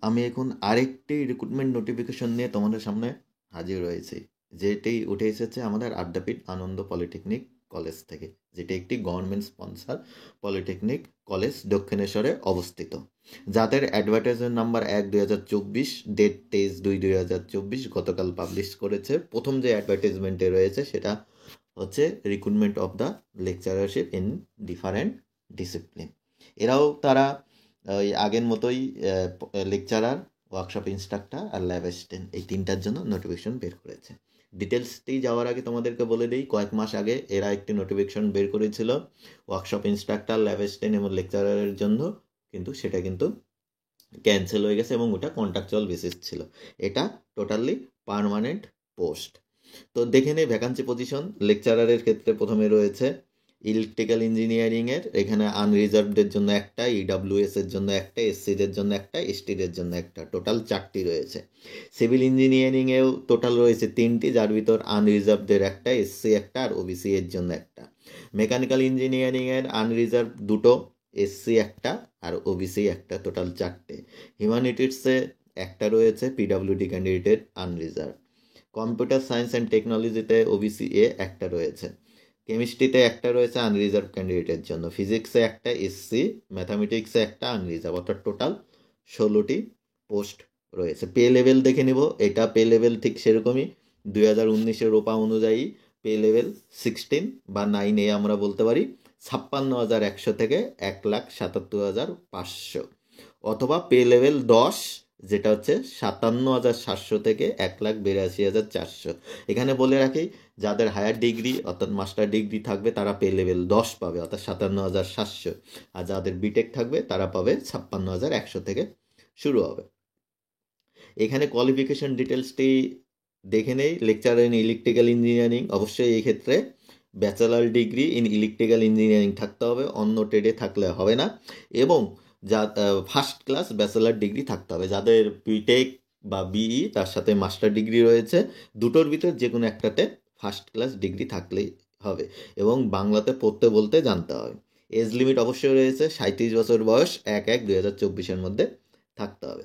আমি এখন আরেকটি রিক্রুটমেন্ট নোটিফিকেশন নিয়ে তোমাদের সামনে হাজির হয়েছি, যেটি উঠে এসেছে আমাদের আদ্যাপীঠ আনন্দ পলিটেকনিক কলেজ থেকে, যেটি একটি গভর্নমেন্ট স্পন্সর পলিটেকনিক কলেজ দক্ষিণেশ্বরে অবস্থিত, যাদের অ্যাডভার্টাইজমেন্ট নাম্বার 1/2024, ডেট 23/2/2024 গতকাল পাবলিশ করেছে। প্রথম যে অ্যাডভার্টাইজমেন্টে রয়েছে সেটা হচ্ছে recruitment of the lecturership in different discipline. এরাও তারা ওই আগের মতোই লেকচারার, ওয়ার্কশপ ইনস্ট্রাক্টর আর ল্যাব অ্যাসিস্ট্যান্ট এই তিনটার জন্য নোটিফিকেশন বের করেছে। ডিটেলসটি যাওয়ার আগে তোমাদেরকে বলে দিই, কয়েক মাস আগে এরা একটি নোটিফিকেশন বের করেছিল ওয়ার্কশপ ইনস্ট্রাক্টর, ল্যাব অ্যাসিস্ট্যান্ট এবং লেকচারারের জন্য, কিন্তু সেটা কিন্তু ক্যান্সেল হয়ে গেছে এবং ওটা কন্ট্রাকচুয়াল বেসিস ছিল। এটা টোটালি পার্মানেন্ট পোস্ট। তো দেখে নেই ভ্যাকান্সি পজিশন। লেকচারারের ক্ষেত্রে প্রথমে রয়েছে ইলেকট্রিক্যাল ইঞ্জিনিয়ারিংয়ের, এখানে আনরিজার্ভদের জন্য একটা, ইডাব্লিউএস এর জন্য একটা, এসসিদের জন্য একটা, এসটিদের জন্য একটা, টোটাল 4টি রয়েছে। সিভিল ইঞ্জিনিয়ারিংয়েও টোটাল রয়েছে 3টি, যার ভিতর আনরিজার্ভদের একটা, এসসি একটা আর ওবিসি এর জন্য একটা। মেকানিক্যাল ইঞ্জিনিয়ারিংয়ের আনরিজার্ভ 2টো, এসসি একটা আর ওবিসি একটা, টোটাল 4টে। হিউম্যানিটিসে একটা রয়েছে, পিডাব্লিউডি ক্যান্ডিডেটের আনরিজার্ভ। কম্পিউটার সায়েন্স অ্যান্ড টেকনোলজিতে ওবিসি এ একটা রয়েছে। কেমিস্ট্রিতে একটা রয়েছে আনরিজার্ভ ক্যান্ডিডেটের জন্য। ফিজিক্সে একটা এসসি, ম্যাথামেটিক্সে একটা আনরিজার্ভ, অর্থাৎ টোটাল 16টি পোস্ট রয়েছে। পে লেভেল দেখে নিব, এটা পে লেভেল ঠিক সেরকমই 2019-এর রোপা অনুযায়ী পে লেভেল 16 বা 9 আমরা বলতে পারি 56,100 থেকে 1,77,500, অথবা পে লেভেল 10 যেটা হচ্ছে 57,700 থেকে 1,82,400। এখানে বলে রাখি, যাদের হায়ার ডিগ্রি অর্থাৎ মাস্টার ডিগ্রি থাকবে তারা পে লেভেল 10 পাবে, অর্থাৎ 57,700, আর যাদের বিটেক থাকবে তারা পাবে 56,100 থেকে শুরু হবে। এখানে কোয়ালিফিকেশন ডিটেলসটি দেখে নেই। লেকচারার ইন ইলেকট্রিক্যাল ইঞ্জিনিয়ারিং, অবশ্যই এই ক্ষেত্রে bachelor degree in electrical engineering থাকতে হবে, অন্য ট্রেডে থাকলে হবে না। এবং যা ফার্স্ট ক্লাস ব্যাচেলার ডিগ্রি থাকতে হবে। যাদের বিটেক বা বিই তার সাথে মাস্টার ডিগ্রি রয়েছে, দুটোর ভিতর যে কোনো একটাতে ফার্স্ট ক্লাস ডিগ্রি থাকলেই হবে, এবং বাংলাতে পড়তে বলতে জানতে হবে। এজ লিমিট অবশ্যই রয়েছে, 37 বছর বয়স 1/1/2024-এর মধ্যে থাকতে হবে।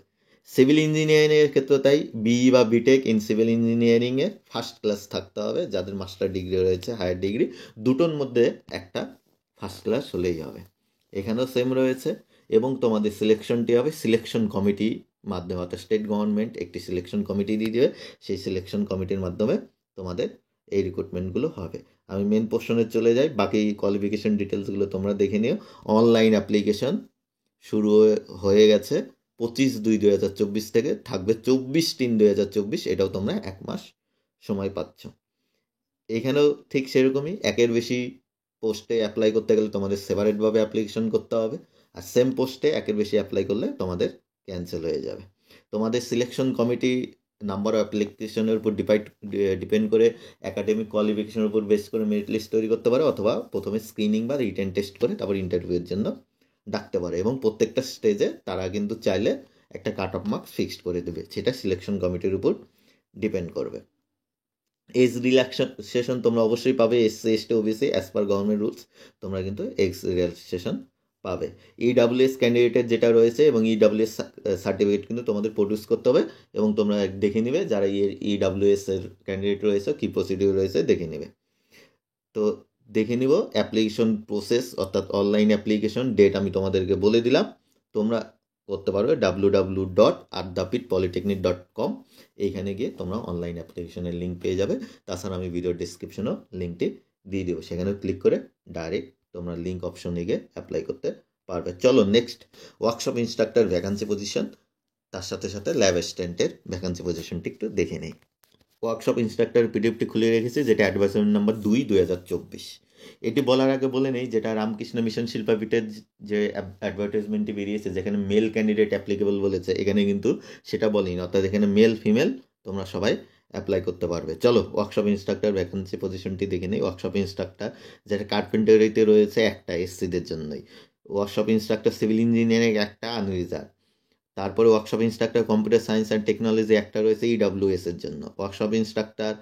সিভিল ইঞ্জিনিয়ারিংয়ের ক্ষেত্রে তাই, বিই বা বিটেক ইন সিভিল ইঞ্জিনিয়ারিংয়ে ফার্স্ট ক্লাস থাকতে হবে। যাদের মাস্টার ডিগ্রি রয়েছে, হায়ার ডিগ্রি, দুটোর মধ্যে একটা ফার্স্ট ক্লাস হলেই হবে। এখানেও সেম রয়েছে। এবং তোমাদের সিলেকশনটি হবে সিলেকশন কমিটি মাধ্যমে, অর্থাৎ স্টেট গভর্নমেন্ট একটি সিলেকশন কমিটি দিয়ে দেবে, সেই সিলেকশন কমিটির মাধ্যমে তোমাদের এই রিক্রুটমেন্টগুলো হবে। আমি মেন পোর্শনে চলে যাই, বাকি কোয়ালিফিকেশন ডিটেলসগুলো তোমরা দেখে নিও। অনলাইন অ্যাপ্লিকেশন শুরু হয়ে গেছে 25/2/2024 থেকে, থাকবে 24/3/2024, এটাও তোমরা 1 মাস সময় পাচ্ছ। এখানেও ঠিক সেরকমই, একের বেশি পোস্টে অ্যাপ্লাই করতে গেলে তোমাদের সেপারেটভাবে অ্যাপ্লিকেশন করতে হবে, আর সেম পোস্টে একের বেশি অ্যাপ্লাই করলে তোমাদের ক্যান্সেল হয়ে যাবে। তোমাদের সিলেকশন কমিটি নাম্বার অফ অ্যাপ্লিকেশনের উপর ডিপেন্ড করে একাডেমিক কোয়ালিফিকেশনের উপর বেস করে মেরিট লিস্ট তৈরি করতে পারে, অথবা প্রথমে স্ক্রিনিং বা রিটেন টেস্ট করে তারপর ইন্টারভিউয়ের জন্য ডাকতে পারে। এবং প্রত্যেকটা স্টেজে তারা কিন্তু চাইলে একটা কাট অফ মার্কস ফিক্সড করে দেবে, সেটা সিলেকশন কমিটির উপর ডিপেন্ড করবে। এজ রিল্যাক্সেশন তোমরা অবশ্যই পাবে, SC ST OBC as per government rules তোমরা কিন্তু এজ রিল্যাক্সেশন পাবে। ইডাব্লিউএস ক্যান্ডিডেটের যেটা রয়েছে, এবং ইডাব্লিউএস সার্টিফিকেট কিন্তু তোমাদের প্রডিউস করতে হবে, এবং তোমরা দেখে নিবে যারা ইডাব্লিউএস এর ক্যান্ডিডেট রয়েছে কী প্রসিডিউর রয়েছে দেখে নিবে। তো দেখে নিব অ্যাপ্লিকেশন প্রসেস, অর্থাৎ অনলাইন অ্যাপ্লিকেশন ডেট আমি তোমাদেরকে বলে দিলাম। তোমরা করতে পারবে www.addapitpolytechnic.com, এইখানে গিয়ে তোমরা অনলাইন অ্যাপ্লিকেশনের লিঙ্ক পেয়ে যাবে। তাছাড়া আমি ভিডিও ডিসক্রিপশনেও লিঙ্কটি দিয়ে দেবো, সেখানে ক্লিক করে ডাইরেক্ট তোমরা লিঙ্ক অপশনে গিয়ে অ্যাপ্লাই করতে পারবে। চলো next, workshop instructor vacancy position, তার সাথে সাথে ল্যাব অ্যাসিস্ট্যান্টের ভ্যাকান্সি পজিশনটি একটু দেখে নিই। ওয়ার্কশপ ইনস্ট্রাক্টর পিডিএফটি খুলে রেখেছি, যেটা অ্যাডভার্টাইজমেন্ট নাম্বার 2/2024। এটি বলার আগে বলে নেই, যেটা রামকৃষ্ণ মিশন শিল্পাপীঠের যে অ্যাডভার্টাইজমেন্টটি বেরিয়েছে, যেখানে মেল ক্যান্ডিডেট অ্যাপ্লিকেবল বলেছে, এখানে কিন্তু সেটা বলেনি, অর্থাৎ এখানে মেল ফিমেল তোমরা সবাই অ্যাপ্লাই করতে পারবে। চলো ওয়ার্কশপ ইনস্ট্রাক্টর ভ্যাকেন্সি পজিশনটি দেখে নেই। ওয়ার্কশপ ইনস্ট্রাক্টর যেটা কার্পেন্টারিতে রয়েছে একটা, এসসিদের জন্যই। ওয়ার্কশপ ইনস্ট্রাক্টর সিভিল ইঞ্জিনিয়ারিং একটা, আনরিজার্ভ। তারপরে workshop instructor computer science and technology একটা রয়েছে ইডাব্লিউএস এর জন্য। ওয়ার্কশপ ইনস্ট্রাক্টর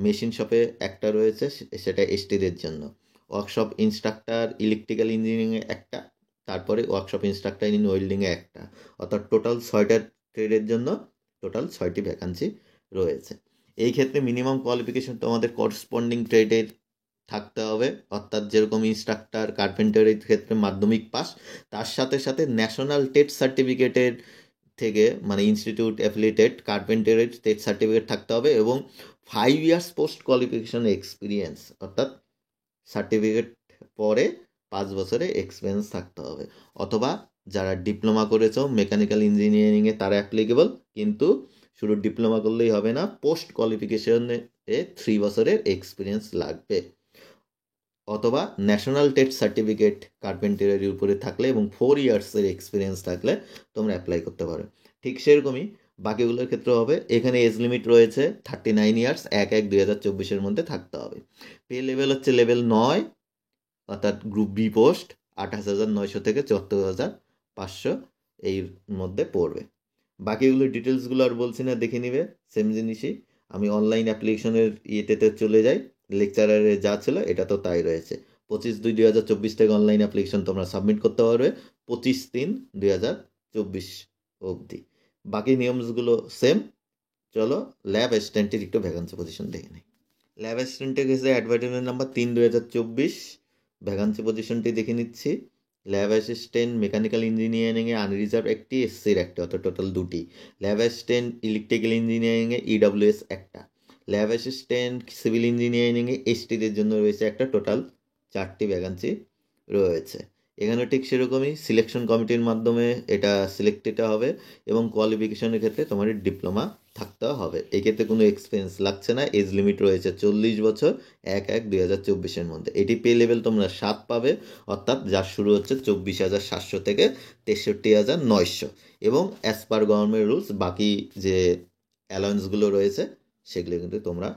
মেশিন শপে একটা রয়েছে, সেটা এসটিদের জন্য। ওয়ার্কশপ ইনস্ট্রাক্টর ইলেকট্রিক্যাল ইঞ্জিনিয়ারিংয়ে একটা, তারপরে ওয়ার্কশপ ইনস্ট্রাক্টর ইন ওয়েল্ডিংয়ে একটা, অর্থাৎ টোটাল 6টা ট্রেডের জন্য টোটাল 6টি ভ্যাকান্সি রয়েছে। এই ক্ষেত্রে মিনিমাম কোয়ালিফিকেশন তোমাদের করসপন্ডিং ট্রেডের থাকতে হবে, অর্থাৎ যেরকম ইনস্ট্রাক্টর, কার্পেন্টারের ক্ষেত্রে মাধ্যমিক পাস, তার সাথে সাথে ন্যাশনাল টেট সার্টিফিকেটের থেকে মানে ইনস্টিটিউট অ্যাফিলিয়েটেড কার্পেন্টারের টেট সার্টিফিকেট থাকতে হবে এবং 5 ইয়ার্স পোস্ট কোয়ালিফিকেশন এক্সপিরিয়েন্স, অর্থাৎ সার্টিফিকেট পরে 5 বছরের এক্সপিরিয়েন্স থাকতে হবে। অথবা যারা ডিপ্লোমা করেছো মেকানিক্যাল ইঞ্জিনিয়ারিংয়ে তারা অ্যাপ্লিকেবল, কিন্তু শুধু ডিপ্লোমা করলেই হবে না, পোস্ট কোয়ালিফিকেশনে 3 বছরের এক্সপিরিয়েন্স লাগবে। অথবা ন্যাশনাল টেট সার্টিফিকেট কার্পেন্টারের উপরে থাকলে এবং 4 ইয়ার্সের এক্সপিরিয়েন্স থাকলে তোমরা অ্যাপ্লাই করতে পারো। ঠিক সেরকমই বাকিগুলোর ক্ষেত্রে হবে। এখানে এজ লিমিট রয়েছে 39 ইয়ার্স, 1/1/2024 মধ্যে থাকতে হবে। পে লেভেল হচ্ছে লেভেল 9, অর্থাৎ গ্রুপ বি পোস্ট 28,900 থেকে 74,500 এর মধ্যে পড়বে। বাকিগুলো ডিটেলসগুলো আর বলছি না, দেখে নিবে। সেম জিনিসই আমি অনলাইন অ্যাপ্লিকেশনের ইয়েতে চলে যাই, লেকচারারে যা ছিল এটা তো তাই রয়েছে। 25/2/2024 থেকে অনলাইন অ্যাপ্লিকেশন তোমরা সাবমিট করতে পারবে 25/3/2024 অবধি। বাকি নিয়মসগুলো সেম। চলো ল্যাব অ্যাসিস্ট্যান্টের একটু ভ্যাকান্সি পজিশন দেখে নিই। ল্যাব অ্যাসিস্ট্যান্টের ক্ষেত্রে অ্যাডভার্টাইজমেন্ট নাম্বার 3/2024 ভ্যাকান্সি পজিশনটি দেখে নিচ্ছি। ল্যাব অ্যাসিস্ট্যান্ট মেকানিক্যাল ইঞ্জিনিয়ারিংয়ে আনরিজার্ভ একটি, এসসির একটা, অর্থাৎ টোটাল 2টি। ল্যাব অ্যাসিস্ট্যান্ট ইলেকট্রিক্যাল ইঞ্জিনিয়ারিংয়ে ইডব্লিউএস একটা। ল্যাব অ্যাসিস্ট্যান্ট সিভিল ইঞ্জিনিয়ারিংয়ে এসটিদের জন্য রয়েছে একটা, টোটাল 4টি ভ্যাকান্সি রয়েছে। এখানে ঠিক সেরকমই সিলেকশন কমিটির মাধ্যমে এটা সিলেক্টেড হবে এবং কোয়ালিফিকেশনের ক্ষেত্রে তোমার ডিপ্লোমা থাকতে হবে। এক্ষেত্রে কোনো এক্সপিরিয়েন্স লাগছে না। এজ লিমিট রয়েছে 40 বছর, 1/1/2024 মধ্যে। এটি পে লেভেল তোমরা 7 পাবে, অর্থাৎ যার শুরু হচ্ছে 24,700 থেকে 63,900 এবং অ্যাজ পার গভর্নমেন্ট রুলস বাকি যে অ্যালাউন্সগুলো রয়েছে সেগুলো কিন্তু তোমরা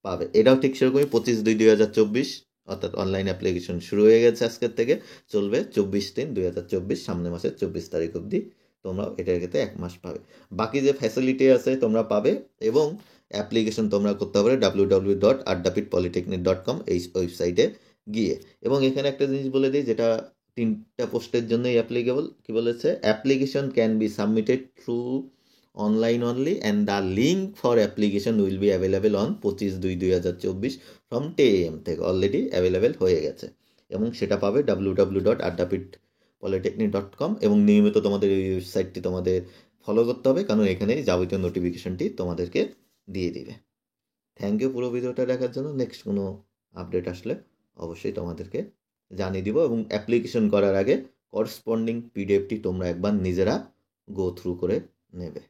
পাবে। এটাও ঠিক সেরকমই 25/2/2024, অর্থাৎ অনলাইন অ্যাপ্লিকেশন শুরু হয়ে গেছে আজকের থেকে, চলবে 24/3/2024, সামনের মাসের 24 তারিখ অবধি তোমরা এটার ক্ষেত্রে 1 মাস পাবে। বাকি যে ফ্যাসিলিটি আছে তোমরা পাবে এবং অ্যাপ্লিকেশন তোমরা করতে পারবে www.addapitpolytechnic.com এই ওয়েবসাইটে গিয়ে। এবং এখানে একটা জিনিস বলে দিই, যেটা 3টা পোস্টের জন্যই অ্যাপ্লিকেবল। কি বলেছে? Application can be submitted through online only and the link for application will be available on 25/2/2024 from 10 AM থেকে। অলরেডি অ্যাভেলেবেল হয়ে গেছে এবং সেটা পাবে www.addapitpolytechnic.com এবং নিয়মিত তোমাদের এই ওয়েবসাইটটি তোমাদের ফলো করতে হবে, কারণ এখানে যাবতীয় নোটিফিকেশনটি তোমাদেরকে দিয়ে দিবে। থ্যাংক ইউ পুরো ভিডিওটা দেখার জন্য। নেক্সট কোনো আপডেট আসলে অবশ্যই তোমাদেরকে জানিয়ে দিব এবং অ্যাপ্লিকেশন করার আগে করসপন্ডিং পিডিএফটি তোমরা একবার নিজেরা গো থ্রু করে নেবে।